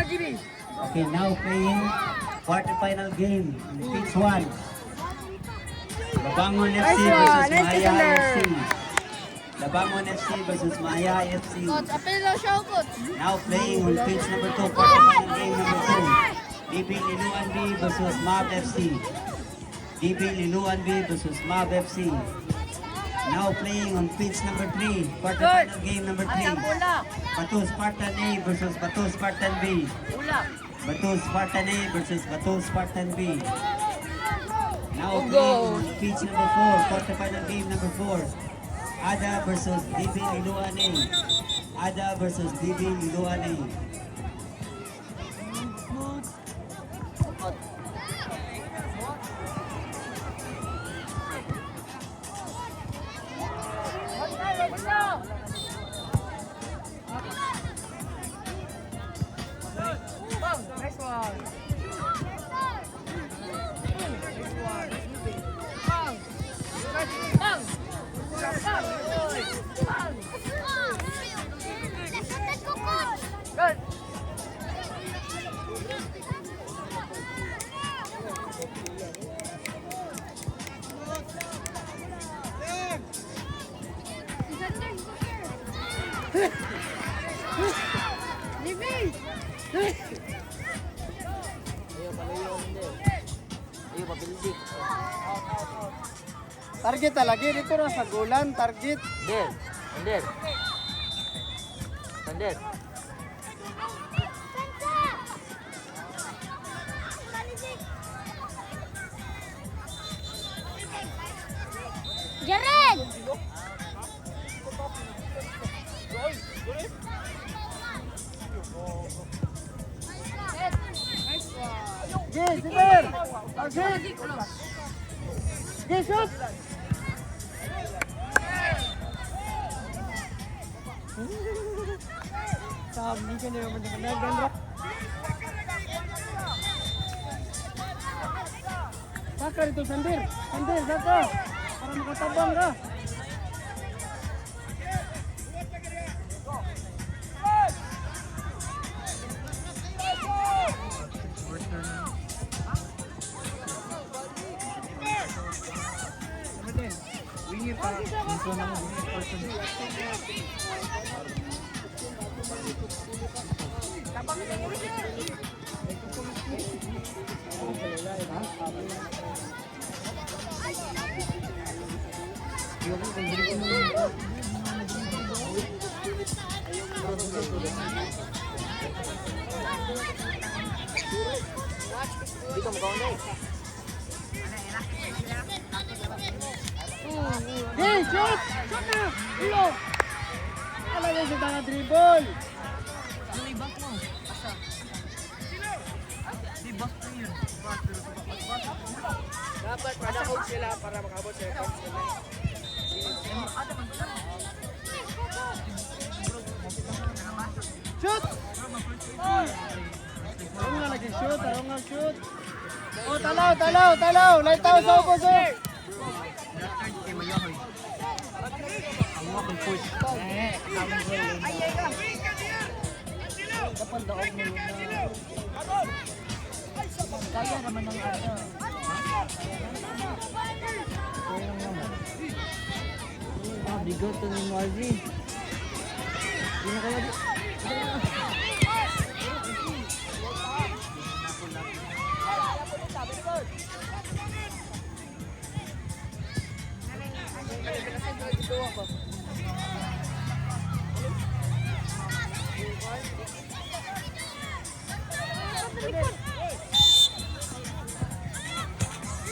Okay, now playing quarterfinal game in pitch 1. Labangon FC versus Maya FC. Labangon FC versus Maya FC. Now playing on pitch number 2, quarterfinal game number 2. DB Linuan B versus MAB FC. DB Linuan B versus MAB FC. Now playing on pitch number 3, quarterfinal game number 3. Batu Spartan A versus Batu Spartan B. Batu Spartan A versus Batu Spartan B. Now playing on pitch number 4, quarterfinal game number 4. Ada versus DB Liluan A. Ada versus DB Liluan A. Target lagi dito na sa gulan, target. Under. Jared! Siber! Target! Shoot! Sabi ka na naman nakalagan. Saka rito, Sandir, saka. Para makatabang ka. Dito mo kaunay. Hey, shoot! Shoot na! Ulo! Alagay sa tanga dribble! Dapat pa-out sila para makabot sa account sila. Shoot! Ano nga lagi shoot? Ano nga shoot? Oh, talaw! Laitaw sa ubos oh! Dapat daog mo na. Kaya naman ng ano. Bigot to ni Marvin. Hindi na kaya di.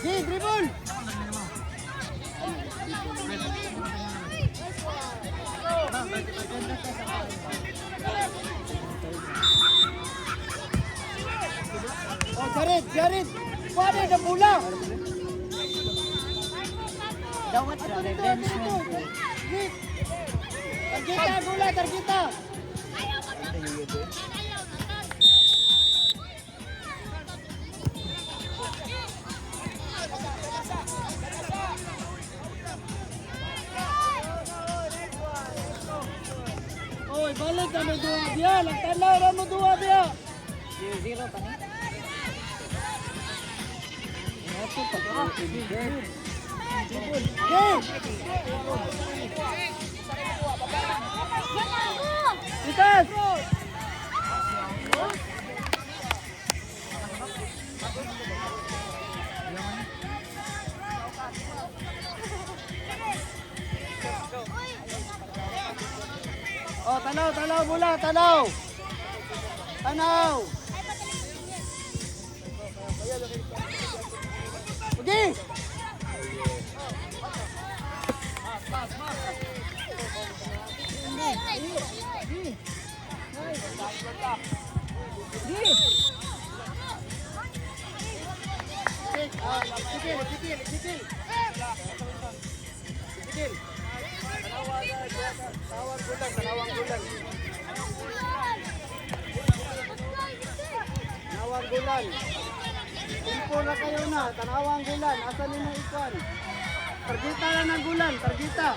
Dribble! Oh, Jared! Paano na pula? Dapat na revenge mo. Targeta, gula, targeta! Oy, balik kami dua dia, nagtanaw na mo dua dia. 0-0 pa ni. Itas! Oh, tanaw, tanaw mula, tanaw! Tanaw! Okay! Sikil, sikil, sikil. Sikil. Tanawang gulan, tanawang gulan. Tanawang gulan. Tempo na kayo na, tanawang gulan. Asan nimo ikuan? Targeta lang ng gulan, targeta.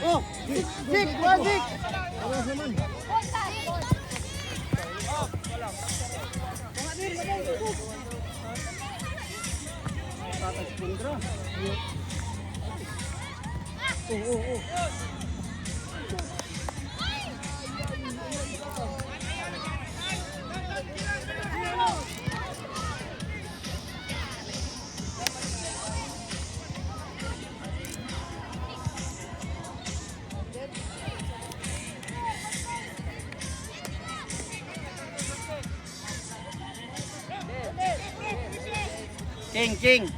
Oh, zik, zik, zik. Patas pundra. Oh.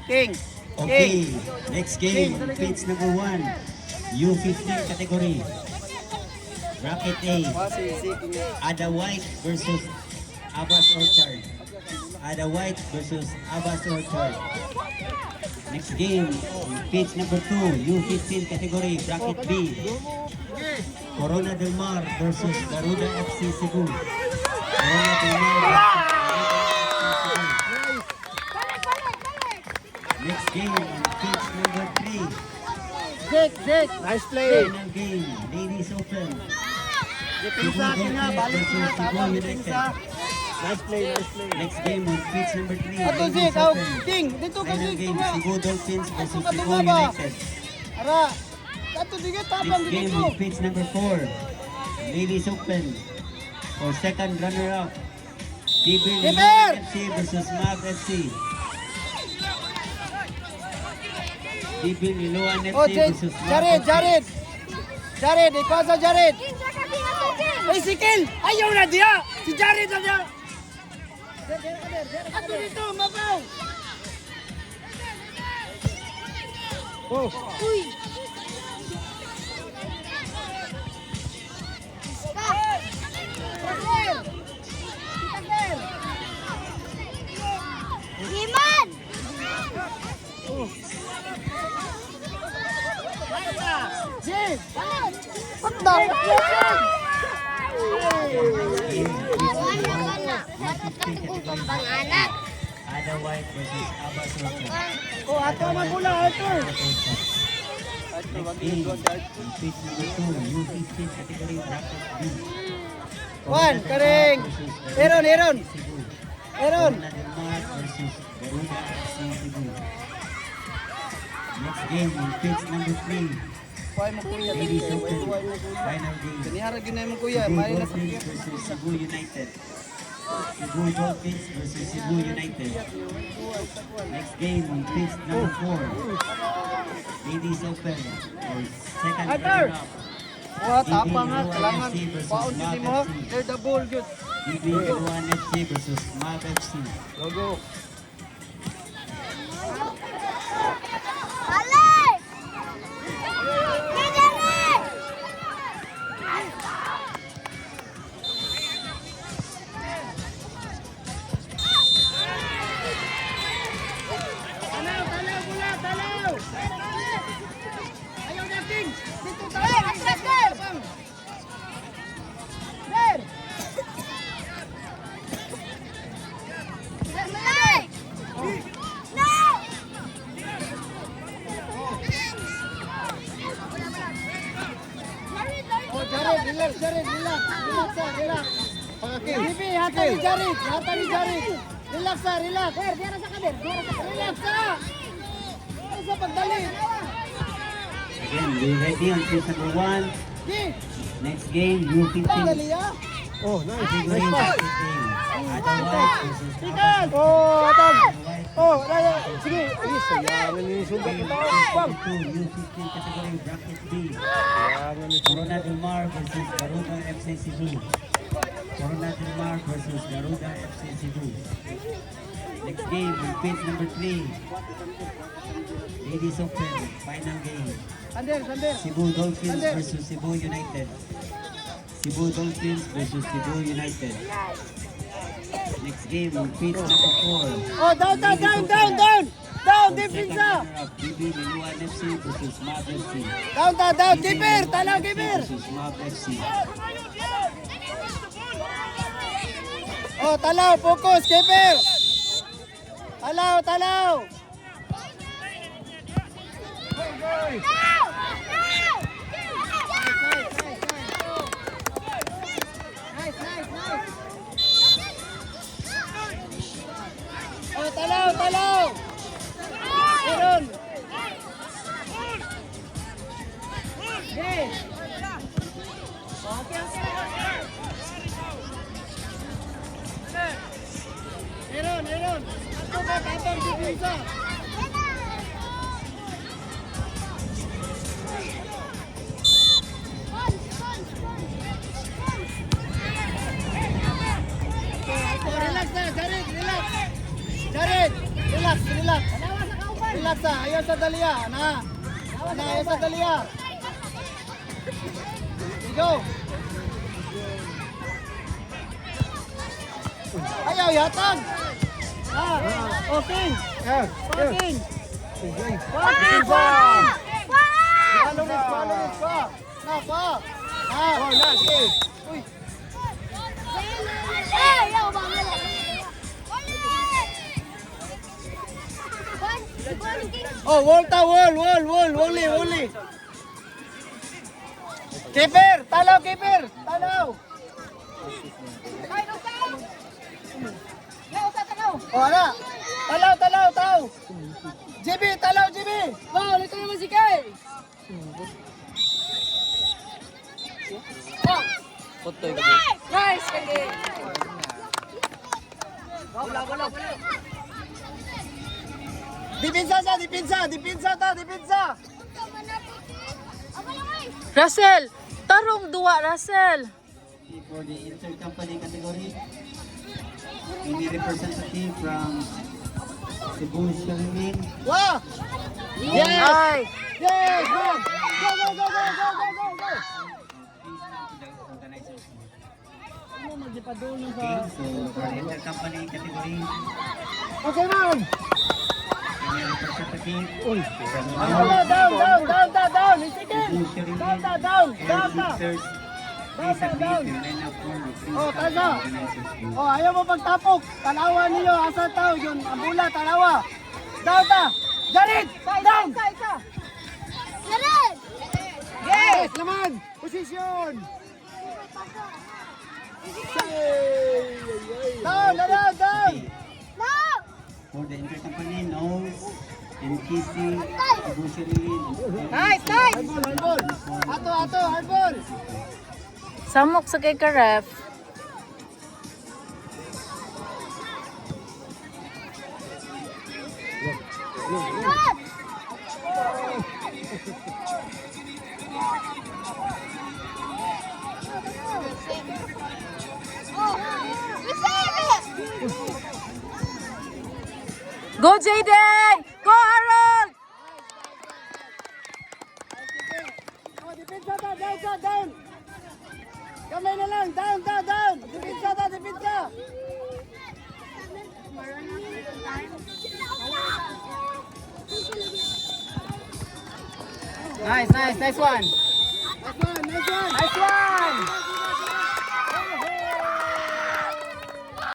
King. Okay, next game, pitch number 1, U15 category. Bracket A, Ada White versus Abbas Orchard. Ada White versus Abbas Orchard. Next game, pitch number 2, U15 category. Bracket B, Corona del Mar versus Garuda FC Cebu. Corona del Mar versus Garuda FC Cebu. Next game, pitch number 3. Zik. Nice play. Final game, Ladies Open. Depensa kina, balik na, tapang depensa. Nice play. Next game on pitch number 3, Ato Ladies Zik, oh, Open. King, dito ka Final Zik, game, tunga. Cebu Dolphins versus Ato ka, Cebu tunga ba? United. Ara, ato sige, tapang Next game dito. on pitch number 4, Ladies Open. For second runner-up, Tibir Keeper! FC versus Mag FC. Tibir Liloan FC Oh, versus Mag Jared. Jared, ikaw sa Jared. Ay, si Kel! Ayaw na diya! Si Jared na diya! Ato dito, mabaw! Oh. Uy! Iman! Jim! What the fuck? Game, pitch Wala number ka na. 1, Dapat U15 kang category. upang anak. Ada White versus Abbas Orchard. Oh, ato magula, ato! Next game, pitch number 2, U15 category bracket B. Juan, Karing! Aaron! Aaron! Corona del Mar versus Garuda FC Cebu. Next game, pitch number 3, Huwag mo kuya. Ladies Open. Huwag mo kuya. Final game, Ganihara ginay mo kuya. Cebu Mali na sa Dolphins versus Cebu United. Cebu Dolphins versus Cebu United. Next game, pitch number 4, Ladies Open. For second Arthur! runner-up, Wah, tapang ha. Kailangan. Paon din mo ha. They're the ball, good. DB1 FC versus Mag FC. Logo. Alay! Kidere! Tanaw, tanaw, mula, tanaw! Relax ah, relax. Bibi, hata ni Jared. Hata ni Jared. Relax ah, relax. Relax ah. Ano sa pagdali? Again, be ready on pitch number 1. Di. Next game, U15. Pagdali ah. Oh, nice. Category basket game. Adam White versus Tikan. Oh, atang. White. Oh, lalo. Sige. Ay, sayangan ni Sundan Game kita. number 2, U15 category bracket B. Sayangan ni Corona Del Mar versus Garuda FC Cebu. Corona Del Mar versus Garuda FC Cebu. Next game, on pitch number 3. Ladies Open, final game. Sander, Sander. Cebu Dolphins versus Cebu United. Cebu Dolphins versus Cebu United. Next game, on pitch number 4. Oh, down. Down, defense ah. BB Liluan FC versus Mab FC. Down. Keeper, tanaw keeper. Versus Mab FC. Oh, talaw, focus, keeper. Talaw. Oh, talaw. Meron. Okay. Meron. Ato ka, tapang depensa. Oh, relax na, Jared, relax. Jared, relax. Relax ah, ayaw sa dalia, ayaw sa dalia. Go. Ayaw, yatag. Okay. Parking. Follow it pa. Oh, nice. Uy. Oh, wall. Keeper, talaw. Oh, ana. Talaw. JB. Wow, ito naman si Kay. Putoy ka. Nice, Kay. Wala. Dipinsa. Russell, tarong dua Russell. For the intercompany category, any representative from Cebu Swimming. Wow! Ay, Yes! Go! Ano magdipadulong sa... Okay, so for the intercompany category, Okay, man! any representative Uy. from Down! Isikin! Cebu Swimming Down! and Victors. Please submit Down. your lineup form with please Oh, contact tayo. the organizers group. Oh, ayaw mo pagtapok. Tanawa ninyo. Asa tao yun? Ang bula, tanawa. Down! Jared! Down! Yes! Naman! Position! Down! Okay. For the intercompany, Nose and Kissy, Cebu Swimming. Nice! Hardball! Ato! Hardball! samok sa kay ka-ref. Go Jaden! Go Harold! Oh, depensa down! Kamay na lang! Down! Depensa! Nice one! Nice one!